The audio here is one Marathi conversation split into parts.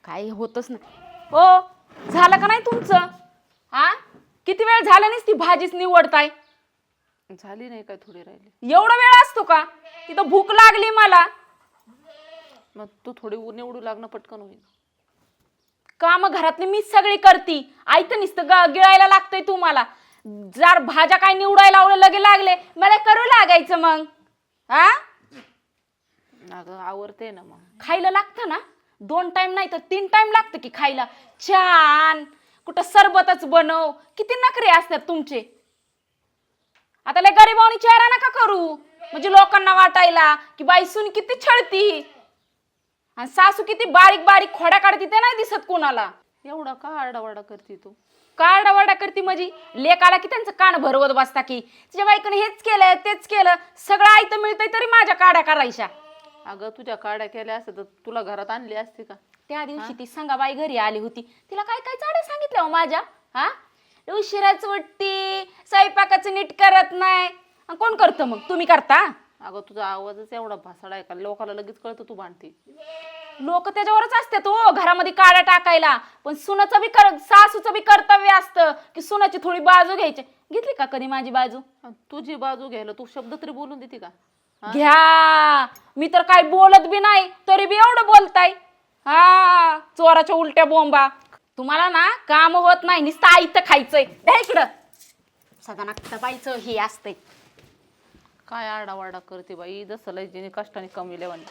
काही होतच नाही. हो झालं का नाही तुमचं? हा किती वेळ झाला नाही ती भाजीच निवडताय. झाली नाही काय, थोडी राहिली. एवढा वेळ असतो का? तिथं भूक लागली मला. मग तू थोडी निवडू लागणं पटकन होईल. काम घरातली मीच सगळी करती. आई तर नुसतं गिळायला लागतंय तुम्हाला. जर भाज्या काय निवडायला लगे लागले मला करू लागायचं मग. हा अगं आवरते ना मग. खायला लागतं ना. 2 टाइम नाही तर 3 टाइम लागतं की खायला. छान कुठं सरबतच बनव. किती नखरे असतात तुमचे. आता लय गरीबावणी चेहरा नका करू. म्हणजे लोकांना वाटायला की बाई सून किती छळती आणि सासू किती बारीक बारीक खोड्या काढती ते नाही दिसत कोणाला. एवढा का आरडावाडा करते तू? काढावाडा करते म्हणजे लेकाला की त्यांचं कान भरवत बसता की तुझ्या बाईकडे हेच केलं तेच केलं. सगळं आयतं मिळतंय तरी माझ्या काड्या करायच्या. अगं तुझ्या काड्या केल्या असत्या तर तुला घरात आणली असती का? त्या दिवशी ती संगाबाई घरी आली होती. तिला काय काय चाड्या सांगितल्या हो माझ्या. हा उशिराच उठती, स्वयंपाकाचं नीट करत नाही. कोण करतं मग? तुम्ही करता? अगं तुझा आवाजच एवढा भासाडा आहे का लोकाला लगेच कळतं तू भांडती. लोक त्याच्यावरच असतात हो घरामध्ये काड्या टाकायला. पण सुनाचं बी सासूचं बी कर्तव्य असतं की सुनाची थोडी बाजू घ्यायची. घेतली का कधी माझी बाजू? तुझी बाजू घ्यायला तू शब्द तरी बोलून देते का? घ्या. मी तर काय बोलत बी नाही तरी बी एवढं बोलताय. हा चोराच्या उलट्या बोंबा. तुम्हाला ना काम होत नाही नुसतं आयतं खायचंय. द्या इकडं. सदा नागता बाईचं हे असतंय. काय आरडावाडा करते बाई, जसं लय कष्टाने कमविले म्हणे.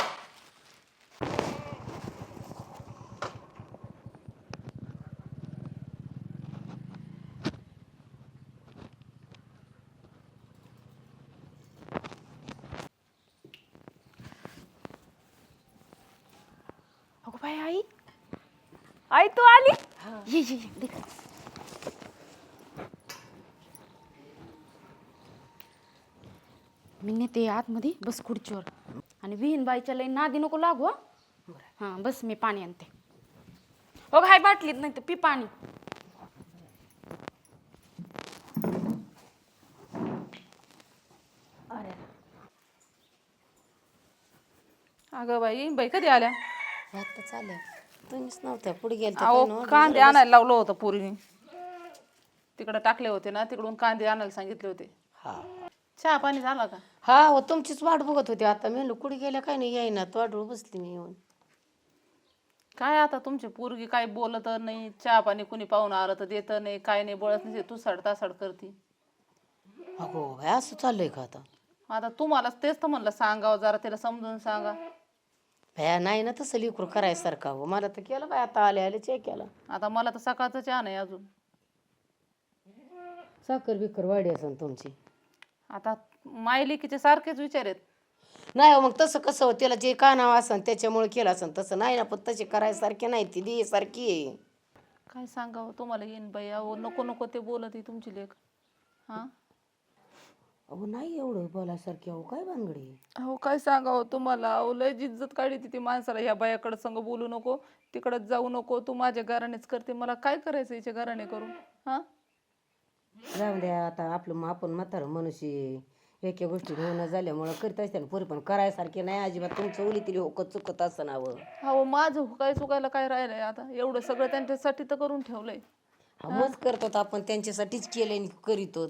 अगो बाई आई. आई तू आली. ये ये ये देख. मी नेते आतमध्ये बस खुर्चीवर आणि विहीन बाईच्या लई नादी नको लागू. हा बस मी पाणी आणते. हो हाय बाटलीत नाही तर पी पाणी. अगं बाई बाई कधी आल्या? आता चालेल. तुम्हीच नव्हत्या पुढे गेल अहो कांदे आणायला लावलं होतं पोरीने. तिकडे टाकले होते ना, तिकडून कांदे आणायला सांगितले होते. हा चहा पाणी झाला का? हा हो तुमचीच वाट बघत होते. आता मी म्हणलं कुठे गेल्या काय नाही येईना वाटवर बसली मी येऊन. काय आता तुमची पोरगी काय बोलत नाही, चहा पाणी कुणी पाहून आलं तर देत नाही, काय नाही बोलत नाही, तू सडतासड करती. अगो बाई असं चाललंय का आता? आता तुम्हाला तेच तर म्हणलं सांगावं, जरा तिला समजून सांगा. भया नाही ना तसं लिकरू करायसारखा. हो मला तर केलं बाय आता आले आले चेक केला. आता मला तर सकाळचं चहा नाही अजून. साखर बिकर वाढी असन तुमची. आता मायलिकीचे सारखेच विचार आहेत. नाही हो मग तसं कसं हो त्याला जे कानाव असन त्याच्यामुळे केलं असन तसं नाही ना. पण तसे करायसारखे नाही ती दे सारखी आहे. काय सांगावं तुम्हाला येईन बाई. अहो नको नको ते बोलत आहे तुमची लेक. हा अहो नाही एवढं बोलायसारखी. अहो काय भानगडी. अहो काय सांगावं तुम्हाला. अहो लय जिज्जत काढी ती माणसाला. ह्या बायाकडे संग बोलू नको, तिकडच जाऊ नको, तू माझ्या घरानेच करते. मला काय करायचं हिच्या घराने करून? हा जाऊ द्या आता आपलं आपण म्हातारं मनुष्य एका गोष्टी होणं झाल्यामुळं करीत असते ना. पोरी पण करायसारखे नाही अजिबात. तुमचं उली तिला होकत चुकत असं नावं. अहो माझं काय चुकायला काय राहिलंय आता? एवढं सगळं त्यांच्यासाठी तर करून ठेवलंय. मज करतो आपण त्यांच्यासाठीच केले करीतो.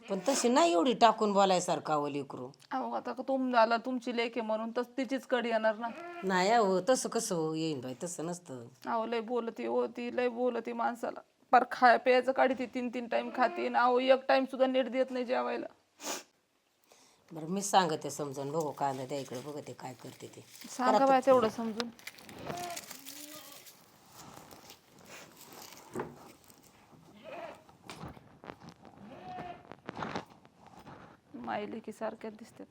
पण तशी नाही एवढी टाकून बोलायसारखं अहो लेकरू. अहो आता झाला तुमची लेक आहे म्हणून तर तिचीच कडी येणार ना. नाही अहो तसं कसं हो येईन बाई तसं नसतं. अहो लय बोलती होती, लय बोलती माणसाला. पर खाय प्यायचं काढी ती 3-3 टाइम खाते. अहो 1 टाइम सुद्धा नीट देत नाही जेवायला. बरं मी सांगते समजून. बघू कांदा त्या इकडे बघते काय करते ते. सांगा बाय तेवढं समजून. मायले की सारख्याच दिसतात.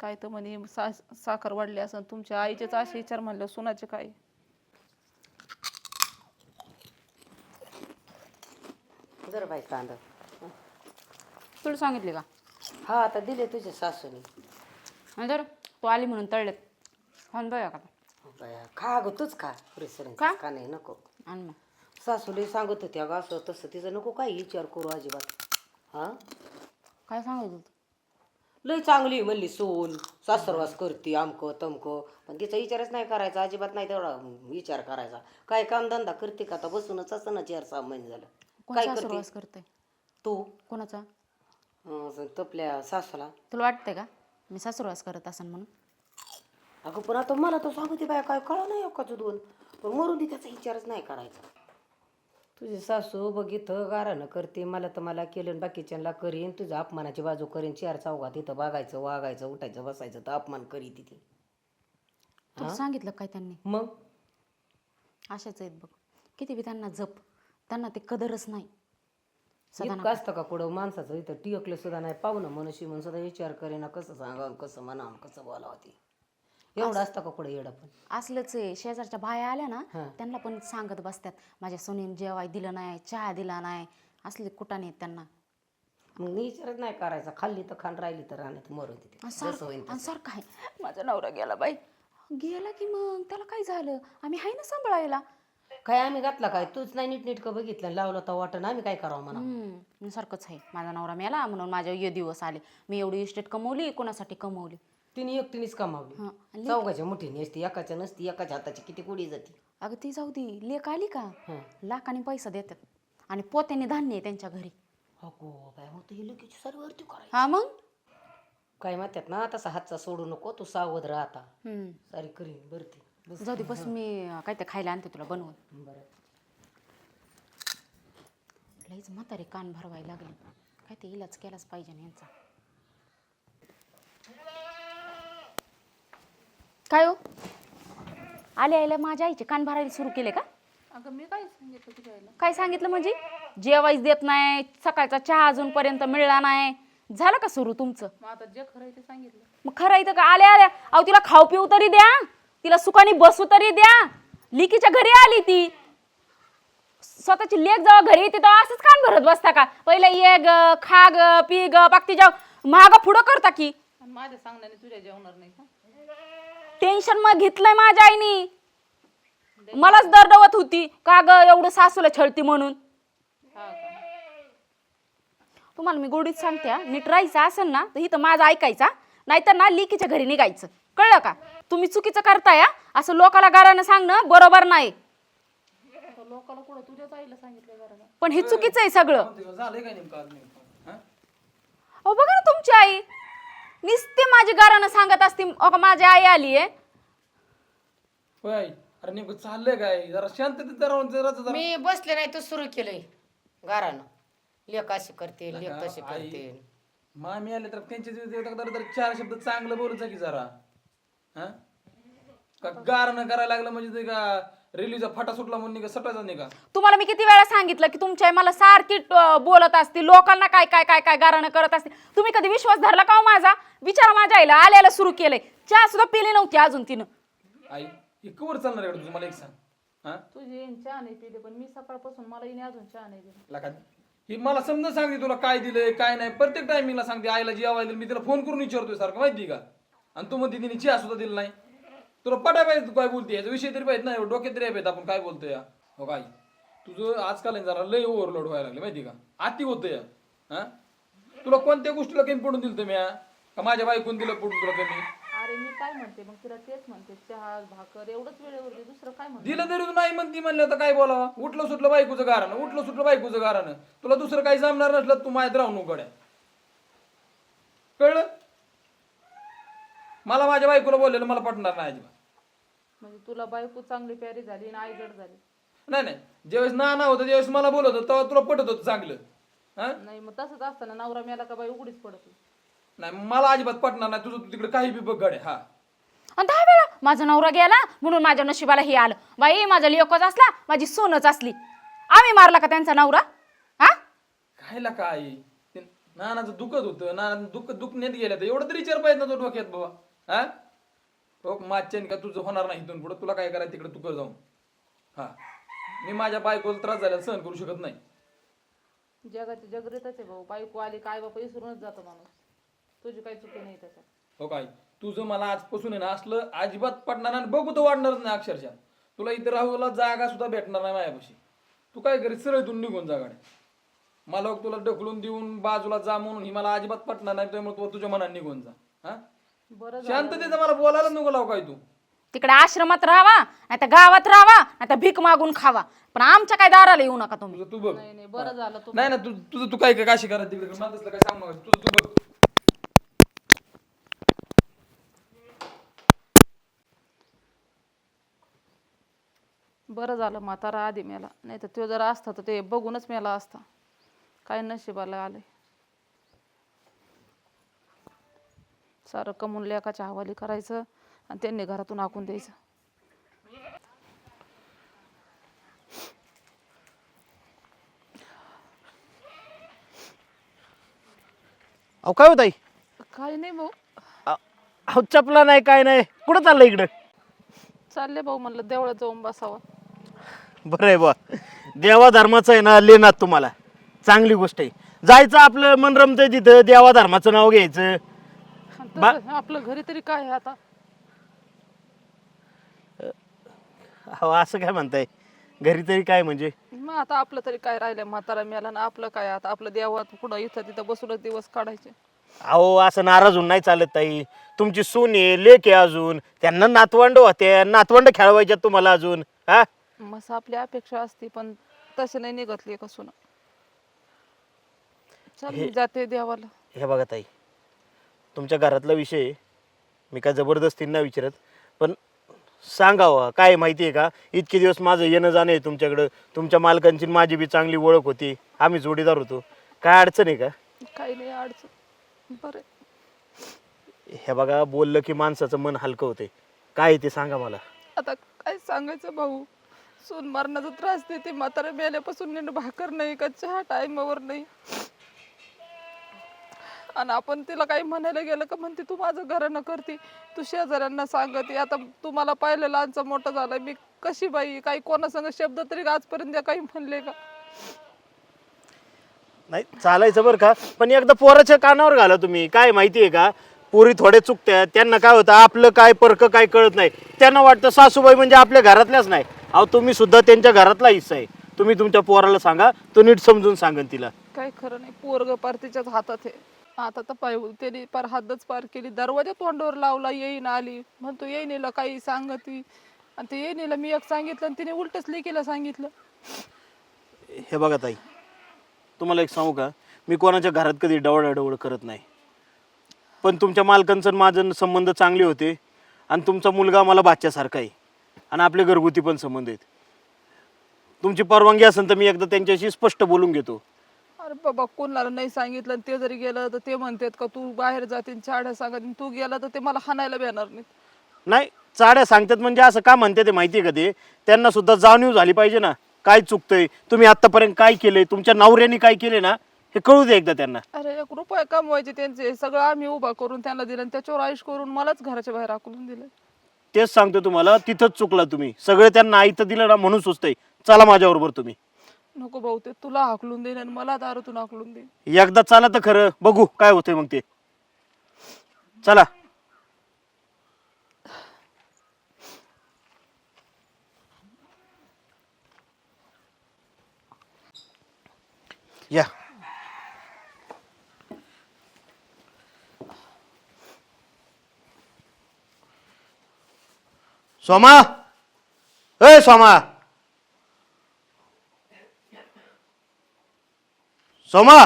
काय तर म्हणे साखर वाढली असं. तुमच्या आईचेच असे विचार म्हणलं सुनाचे काय. जर बाई कांदा तुला सांगितले का? हा आता दिले तुझ्या सासूने. जर तू आली म्हणून तळलेत खाऊन बघा का? बाया खा गं तूच खा. का? का नाही नको. आण मग. सासूला सांगत होत्या ग असं तसं. तिचं नको काही विचार करू अजिबात. हा काय सांगत होत? लय चांगली म्हणली सोन, सासरवास करते आमकं तमकं, पण तिचा विचारच नाही करायचा, अजिबात नाही तेवढा विचार करायचा. काय कामधंदा करते का? आता बसूनच असं ना 4-6 महिने झालं. काय कोणचा करते सासरवास करते? तू? कोणाचा? तपल्या सासूला. तुला वाटतंय का मी सासरवास करत असन म्हणून? अगं पण आता मला तर सांगते बाय, काय कळा नाही एकाच दोन, पण मरून दे, त्याचा विचारच नाही करायचा. तुझी सासू बघितलं गारानं करते, मला केलं आणि बाकीच्यांना करीन, तुझं अपमानाची बाजू करीन, 4 चौघात इथं बघायचं वागायचं उठायचं बसायचं तर अपमान करी ती. तुला सांगितलं काय त्यांनी? मग अशाच आहेत बघ, किती बी त्यांना जप, त्यांना ते कदरच नाही. इतकं असतं का कुठं माणसाचं? इथं टिकलं सुद्धा नाही, पाहुणं मनुष्य म्हणून सुद्धा विचार करेना, कसं सांगावं कसं म्हणावं कसं बोलावं ते. एवढं असतं का कुठं येडं? पण असलंच आहे. शेजारच्या बाया आल्या ना हां. त्यांना पण सांगत बसतात, माझ्या सुनेन जेवाय दिलं नाही, चहा दिला नाही, असले कुठं नाहीत त्यांना. मग मी विचारच नाही करायचा, खाल्ली तर खाण, राहिली तर राहण्यात मरून देते. आणि सारखं आहे, माझा नवरा गेला बाई, गेला की मग त्याला काय झालं, आम्ही आहे ना सांभाळायला. काय आम्ही घातला काय? तूच नाही नीटनीटकं बघितलं, लावलं तर वाटण, आम्ही काय करावं म्हणा? सारखंच आहे, माझा नवरा मेला म्हणून माझ्या ये दिवस आले. मी एवढी इस्टेट कमवली, कोणासाठी कमवली? तिने एकटीनेच कमावली. हं. चौघाच्या मुठीने असती, एकाच्या नसती, एकाच्या हाताची किती कुडी जाते. अगं ती जाऊ दे, लेक आली का हं. लाखाने पैसा देतात आणि पोत्याने धान्य आहे त्यांच्या घरी. अगो बाय, होतं हे लगेच सर्ववरती करायचं. हा मग काय म्हणतात ना, तसा हातचा सोडू नको, तू सावध राहा आता. सारी करीन भरती. जाऊ दे, बस मी काय ते खायला आणते तुला बनवून. बरं. लईच म्हातारे कान भरवायला लागले, काय ते इलाज केलाच पाहिजे ना यांचा. काय हो, आले माझ्या आईचे कान भरायला सुरू केले का? अगं मी काय सांगितलं तुझ्या आईला? काय सांगितलं म्हणजे? जेवायच देत नाही, सकाळचा चहा अजूनपर्यंत मिळला नाही, झालं का सुरू तुमचं? मग आता जे खरं आहे ते सांगितलं. मग खरं इथं का आल्या अहो तिला खाऊ पिऊ तरी द्या, तिला सुखाने बसू तरी द्या. लिकीच्या घरी आली ती, स्वतःची लेक जेव्हा घरी येते तेव्हा असंच कान भरत बसता का? पहिलं ये ग, खा ग, पी ग, बाकी तिच्या महाग पुढं करता की. आणि माझ्या सांगण्याने तुझ्या जेवणार नाही का? टेन्शन मग घेतलंय माझ्या आईनी, मलाच दरडवत होती का ग एवढं सासूला छळती म्हणून. हा का? तुम्हाला मी गोडीत सांगते, नीट राहायचं असेल ना तर इथं माझं ऐकायचा, नाहीतर ना लिकीच्या घरी निघायचं, कळलं का? तुम्ही चुकीचं करताय, असं लोकाला गारानं सांगणं बरोबर नाही. लोकाला कुठं तुझ्याच आईला सांगितलं घराला? पण हे चुकीचं आहे सगळं. झालंय काय नेमकं आज नेमकं? अहो बघा ना तुमची आई नुसते माझी गारानं सांगत असते, माझी आई आली आहे. होय आई, अरे नेमकं चाललंय काय? जरा शांततेत जरा मी बसले नाही, तू सुरू केलंय गारानं. लेक अशी करते, लेक तशी करते. मामी आले तर त्यांच्या जर 4 शब्द चांगलं बोलत जा की जरा. हा का गारणं करायला लागलं म्हणजे ते का रेल्वेचा फाटा सुटला म्हणून का सटायचा नाही का? तुम्हाला मी किती वेळा सांगितलं की तुमची आई मला सारखी बोलत असते, लोकांना काय काय काय काय गारानं करत असते. तुम्ही कधी विश्वास धरला का हो माझा? विचारा माझ्या आईला, आल्याला सुरू केलंय. चहा सुद्धा पिली नव्हती अजून तिनं. आई हे कवर चालणार एवढं तुझं मला एक सांग. हा तुझी येईन चहा नाही पिले, पण मी सकाळपासून मला येईन अजून चहा नाही दिली. लका ही मला समजा सांगते तुला काय दिलंय काय नाही, प्रत्येक टायमिंगला सांगते. आईला जेवायला मी तिला फोन करून विचारतोय सारखं, माहिती का? आणि तू म्हणते तिने चहा सुद्धा दिला नाही. तुला पटाय पाहिजे तू काय बोलते, याचा विषय तरी पाहिजे ना, डोक्यात तरी पाहिजे आपण काय बोलतोय. हो काय तुझं आजकाल आहे जरा लय ओव्हरलोड व्हायला लागले, माहिती का? अति होतं या. हा तुला कोणत्या गोष्टीला कमी पडून दिलं तुम्ही? का माझ्या बायकोन दिलं पडून तुला कमी? अरे मी काय म्हणते मग तिला तेच म्हणते, चहा भाकर एवढंच वेळेवर दे, दुसरं काय म्हणते? दिलं तरी तू नाही म्हणती, म्हणलं तर काय बोलावा? उठलं सुटलं बायकोचं गारानं, उठलं सुटलं बायकोचं गारानं. तुला दुसरं काही जमणार नसलं तू माझ्यात राहू नको गड्या, कळलं? मला माझ्या बायकोला बोललेलं मला पटणार नाही अजिबात. म्हणजे तुला बायको चांगली प्यारी झाली आणि आई जड झाली? नाही नाही, ज्यावेळेस नाना होतं ज्यावेळेस मला बोलत होतं तेव्हा तुला पटत होतं चांगलं. हा नाही मग तसंच असताना नवरा मेला का बाई उघडीच पडते? नाही मला अजिबात पटणार नाही तुझं, तू तिकडे काही बी बघ गड्या. हा आणि 10 वेळा माझा नवरा गेला म्हणून माझ्या नशिबाला हे आलं. बाई माझा लेकच असला, माझी सोनच असली, आम्ही मारला का त्यांचा नवरा? हा खायला काय ते नानाचं दुखत होतं, नाना दुःख नेत गेलं तर एवढं तरी विचार पाहिजे ना तो डोक्यात बाबा. हा हो मागच्या का तुझं होणार नाही इथून पुढं, तुला काय करायचं तिकडे तू कर जाऊन. हा मी माझ्या बायकोला त्रास झाल्याला सहन करू शकत नाही. जगाची जगरीतच आहे भाऊ, बायको आली काय बापा विसरूनच जातो माणूस. तुझी काही चुकी नाही त्याच्यात. हो काय तुझं मला आजपासून आहे ना असलं अजिबात पडणार आणि बघू तर वाढणारच नाही अक्षरशः. तुला इथं राहूला जागा सुद्धा भेटणार नाही माझ्यापाशी. तू काय करीत सरळ इथून निघून जा गाड्या. मला तुला ढकलून देऊन बाजूला जा म्हणून ही मला अजिबात पटणार नाही, त्यामुळे तू तुझ्या मनात निघून जा. हा बरं शांततेचं मला बोलायला नको लाव काय तू. तिकडे आश्रमात राहावा नाही तर गावात राहावा नाही तर भीक मागून खावा, पण आमच्या काय दाराला येऊ नका तुम्ही. तुझं तू बघ. नाही बरं झालं तू नाही ना तुझं तू काय काय काशी करा तिकडे, मला तसलं काय सांगू नका. तुझं तू बघ. बरं झालं म्हातारा आधी मेला, नाही तर तो जर असता तर ते बघूनच मेला असता. काय नशिबाला आलंय. सारं कमून लेकाच्या हवाली करायचं आणि त्यांनी घरातून हाकून द्यायचं. अहो काय होत आई? काय नाही भाऊ, अहो चपला नाही काय नाही, कुठं चाललं इकडं? चालले भाऊ म्हणलं देवळात जाऊन बसावं. बरं आहे बा, देवा धर्माचं आहे ना लेनात तुम्हाला, चांगली गोष्ट आहे. जायचं आपलं मन रमतंय तिथं, देवा धर्माचं नाव घ्यायचं. आणि तसं आपलं घरी तरी काय आहे आता? अहो असं काय म्हणताय, घरी तरी काय म्हणजे? मग आता आपलं तरी काय राहिलं, म्हातारा मेला ना आपलं काय आता? आपलं देवात पुढं इथं तिथं बसूनच दिवस काढायचे. अहो असं नाराज होऊन नाही चालत ताई. तुमची सून आहे, लेक आहे, अजून त्यांना नातवंड होते, नातवंड खेळवायच्यात तुम्हाला अजून. हा मग आपली अपेक्षा असते, पण तसे नाही निघतली का सुना. चल मी जाते देवाला. हे बघा ताई, तुमच्या घरातला विषय आहे. मी काय जबरदस्तीने नाही विचारत, पण सांगावं काय माहिती आहे का, इतके दिवस माझं येणं जाणं आहे तुमच्याकडं. तुमच्या मालकांची आणि माझी बी चांगली ओळख होती, आम्ही जोडीदार होतो. काय अडचण आहे का? काही नाही अडचण. बरं हे बघा, बोललं की माणसाचं मन हलकं होते. काय आहे ते सांगा मला. आता काय सांगायचं भाऊ, सून मरणाचा त्रास देते. म्हातारा मेल्यापासून नीट भाकर नाही का चहा टाईमावर नाही. आणि आपण तिला काही म्हणायला गेलं का म्हणते तू माझं घरानं करते, तू शेजाऱ्यांना सांगते. आता तुम्हाला पाहिलं लहानचा मोठा झाला, मी कशी बाई काही कोणासंग शब्द तरी आजपर्यंत काही म्हणले का? नाही चालायचं बरं का, पण एकदा पोराच्या कानावर घाला तुम्ही. काय माहिती आहे का, पोरी थोडे चुकत्यात, त्यांना काय होतं आपलं काय परक काय कळत नाही. त्यांना वाटतं सासूबाई म्हणजे आपल्या घरातल्याच नाही. अहो तुम्ही सुद्धा त्यांच्या घरातला हिस्सा आहे. तुम्ही तुमच्या पोराला सांगा, तो नीट समजून सांगेन तिला. काय खरं नाही, पोरग पार तिच्याच हातात आहे. आता तर पाय त्याने पार हद्दच पार केली. दरवाजा तोंडावर लावला, येईन आली म्हणतो येईनीला काही सांगती. आणि ते येईनीला मी एक सांगितलं आणि तिने उलटच लेकीला सांगितलं. हे बघा ताई, तुम्हाला एक सांगू का, मी कोणाच्या घरात कधी डवळाडवळ करत नाही. पण तुमच्या मालकांचं आणि माझं संबंध चांगले होते. आणि तुमचा मुलगा मला बाच्यासारखा आहे. आणि आपले घरगुती पण संबंध आहेत. तुमची परवानगी असेल तर मी एकदा त्यांच्याशी स्पष्ट बोलून घेतो. अरे बाबा, कोणाला नाही सांगितलं आणि ते जरी गेलं तर ते म्हणतात का तू बाहेर जाते चाड्या सांगत, तू गेला तर ते मला हाणायला भेटणार नाहीत. नाही चाड्या सांगतात म्हणजे असं का म्हणते ते माहिती आहे का, ते त्यांना सुद्धा जाणीव झाली पाहिजे ना काय चुकतंय, तुम्ही आतापर्यंत काय केलंय, तुमच्या नवऱ्याने काय केले ना हे कळू दे एकदा त्यांना. अरे 1 रुपया कमवायचे त्यांचे, सगळं आम्ही उभा करून त्यांना दिलं आणि त्याच्यावर आयुष करून मलाच घराच्या बाहेर हाकलून दिलं. तेच सांगतो तुम्हाला, तिथंच चुकला तुम्ही. सगळे त्यांना आयतं दिलं ना म्हणून सुचतंय. चला माझ्याबरोबर तुम्ही. नको भाऊ, ते तुला हाकलून देईन आणि मला दारूतून हाकलून देईन. एकदा चाला तर खरं, बघू काय होतंय मग ते. चला. या सोमा, ए सोमा, सोमा.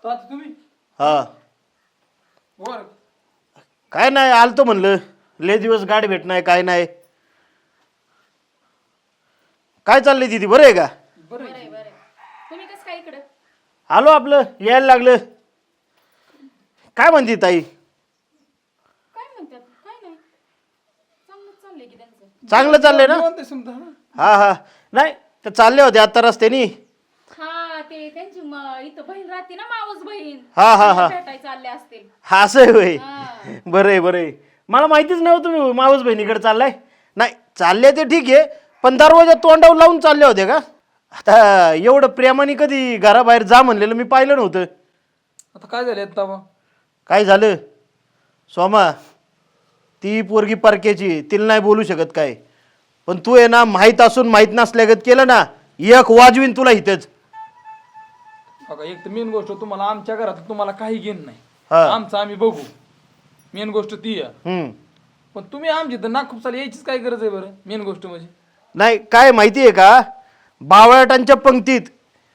तात्या तुम्ही हा बर काय नाही, आलतो म्हणलं. लय दिवस गाडी भेट नाही काय नाही. काय चाललंय दीदी, बरं आहे का? तुम्ही कसं काय इकडं? आलो, आपलं यायला लागलं. काय म्हणते ताई? काय म्हणतात? काय नाही, चांगलं चाललंय की त्यांचं. चांगलं चाललंय ना? निवांत आहे समजा. हा हा, नाही ते चालले होते आता रस्त्यानी. हा, ते त्यांची इथं बहीण राहते ना, मावस बहीण. हा हा हा, भेटायला चालले असतील. हा असं आहे होय. हा. बरं आहे बरं आहे, मला माहितीच नव्हतं तुम्ही मावस बहिणीकडे चाललाय. नाही चालले ते ठीक आहे, पण दरवाजा तोंडावर लावून चालले होते का? आता एवढं प्रेमाने कधी घराबाहेर जा म्हणलेलं मी पाहिलं नव्हतं. आता काय झालं आता मग? काय झालं सोमा, ती पोरगी परक्याची, तिला नाही बोलू शकत काय. पण तू आहे ना माहीत असून माहीत नसल्यागत केलं ना एक वाजवीन तुला इथेच. बघा एक तर मेन गोष्ट तुम्हाला आमच्या घरात तुम्हाला काही घेणं नाही, हा. आमचं आम्ही बघू. मेन गोष्ट ती आहे. हम्म. पण तुम्ही आमची तर नागपूरला यायचीच काय गरज आहे बरं? मेन गोष्ट म्हणजे नाही काय माहिती आहे का, बावळाटांच्या पंक्तीत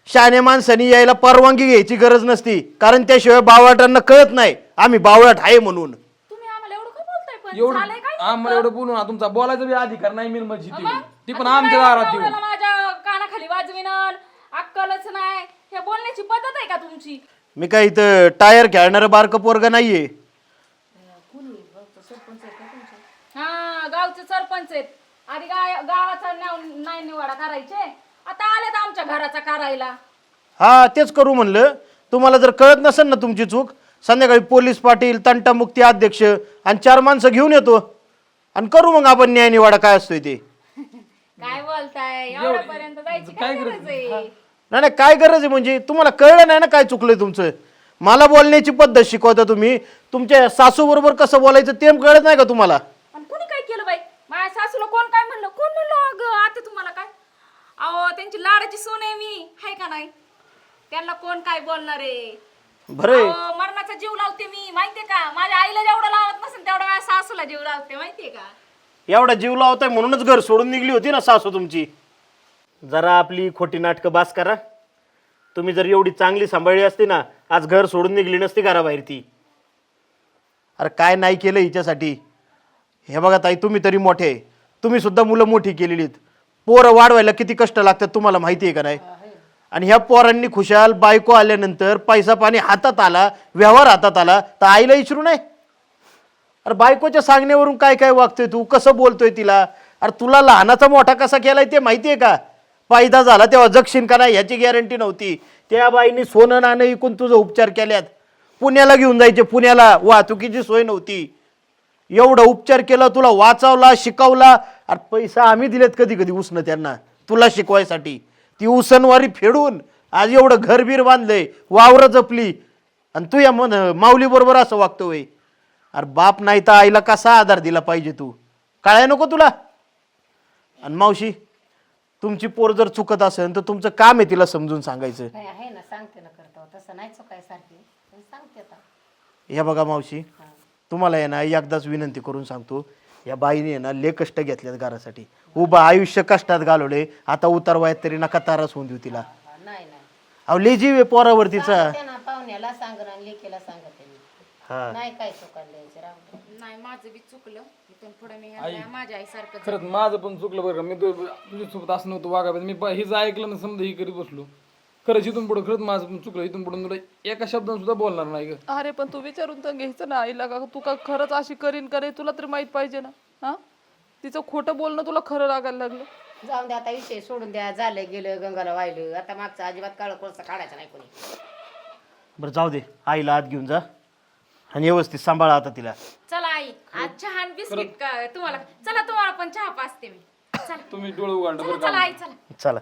शाने माणसांनी यायला परवानगी घ्यायची गरज नसती, कारण त्याशिवाय बावळाटांना कळत नाही आम्ही बावळाट आहे म्हणून. तुम्ही आम्हाला एवढं का बोलताय पण? एवढं झालंय काय? आम्हाला एवढं बोलू ना, तुमचा बोलायचा बी अधिकार नाही मेन म्हणजे ती मग? ती पण आता आमच्या काय दारात येऊन. नवऱ्याला माझ्या कानाखाली वाजविणार अक्कलच नाही, हे बोलण्याची पद्धत आहे का तुमची? मी काय इथं टायर खेळणारं बारकं पोरगं नाहीये. हा गावचे सरपंच आहेत. आधी गावाचा नाही निवाडा करायचे, आता आलेत आमच्या घराचा करायला. हा तेच करू म्हणलं. तुम्हाला जर कळत नसेल ना तुमची चूक, संध्याकाळी पोलीस पाटील तंटामुक्ती अध्यक्ष आणि 4 माणसं घेऊन येतो आणि करू मग आपण न्याय निवाडा काय असतोय ते. काय बोलताय? एवढ्यापर्यंत जायची काय गरज आहे? नाही नाही काय गरज आहे म्हणजे तुम्हाला कळलं नाही ना काय चुकलंय तुमचं. मला बोलण्याची पद्धत शिकवता तुम्ही, तुमच्या सासू बरोबर कसं बोलायचं ते कळत नाही का तुम्हाला? पण कुणी काय केलं बाई? माझ्या सासूला कोण काय म्हणलं? कोण म्हणलं अगं आता तुम्हाला काय? अहो त्यांची लाडाची सून आहे मी, हाय का नाही? त्यांना कोण काय बोलणार आहे? बरं आहे. अहो, मरणाचा जीव लावते मी, माहितीये का? माझ्या आईला जेवढं लावत नसेल तेवढं माझ्या सासूला जीव लावते, माहितीये का? एवढा जीव लावताय म्हणूनच घर सोडून निघली होती ना सासू तुमची. जरा आपली खोटी नाटकं बास करा. तुम्ही जर एवढी चांगली सांभाळली असती ना आज घर सोडून निघली नसती घराबाहेर ती. अरे काय नाही केलं हिच्यासाठी. हे बघा ताई तुम्ही तरी मोठे आहे, तुम्ही सुद्धा मुलं मोठी केलेली आहेत. पोरं वाढवायला किती कष्ट लागतात तुम्हाला माहिती आहे का नाही? आणि ह्या पोरांनी खुशाल बायको आल्यानंतर पैसा पाणी हातात आला, व्यवहार हातात आला तर आईला विचारू नाही? अरे बायकोच्या सांगण्यावरून काय काय वागतोय तू, कसं बोलतोय तिला? अरे तुला लहानाचा मोठा कसा केलाय ते माहिती आहे का? पैदा झाला तेव्हा जगशील का नाही ह्याची गॅरंटी नव्हती. त्या बाईने सोनं नाणं इकून तुझं उपचार केल्यात. पुण्याला घेऊन जायचे, पुण्याला वाहतुकीची सोय नव्हती. एवढा उपचार केला, तुला वाचवला शिकवला. अरे पैसा आम्ही दिलेत कधी कधी उसनं त्यांना तुला शिकवायसाठी. ती उसनवारी फेडून आज एवढं घरबीर बांधलंय, वावरं जपली आणि तू या माऊली बरोबर असं वागतोय. अरे बाप नाही तर आईला कसा आधार दिला पाहिजे तू, कळाय नको तुला? आणि मावशी तुमची पोर जर चुकत असेल तर तुमचं काम आहे तिला समजून सांगायचं. काय आहे ना, सांगते ना करतो तसं नाही चुकाय सारखी, पण सांगते आता. हे बघा मावशी, तुम्हाला आहे ना एकदाच विनंती करून सांगतो, या बाईने आहे ना लय कष्ट घेतल्यात घरासाठी. उभं आयुष्य कष्टात घालवले, आता उतार वयात तरी नका तारास होऊन देऊ तिला. नाही नाही अहो लय जीव आहे पोरावर तिचा. सांगते ना, पाहुण्याला सांगणं आणि लेकीला सांगते मी. हा नाही काय चुकायला द्यायचं राहू दे. नाही माझं बी चुकलं, इथून पुढे मी ह्यांना माझ्या आईसारखं खरंच माझं पण चुकलं बरं का. मी तुझ्या सोबत असं नव्हतं वागा पाहिजे. मी हिचं ऐकलं ना समजा ही करीत बसलो. खरंच इथून पुढे खरंच माझं पण चुकलं. इथून पुढे तुला एका शब्दाने सुद्धा बोलणार नाही ग. अरे पण तू विचारून तर घ्यायचं ना आईला, का तू का खरंच अशी करीन का रे? तुला तरी माहित पाहिजे ना. हा तिचं खोटं बोलणं तुला खरं लागायला लागलं. जाऊन दे आता, विषय सोडून द्या. झालं गेलं, गंगाला वाहिलं. आता मागचं अजिबात काळं कोळसा काढायचं नाही कोणी. बरं जाऊ दे, आईला आत घेऊन जा आणि व्यवस्थित सांभाळा आता तिला. चला आई, आज चहा आणि बिस्किट का तुम्हाला? चला तुम्हाला पण चहा पाचते मी. चला तुम्ही डोळे उघडा बरं चला आई चला. चला.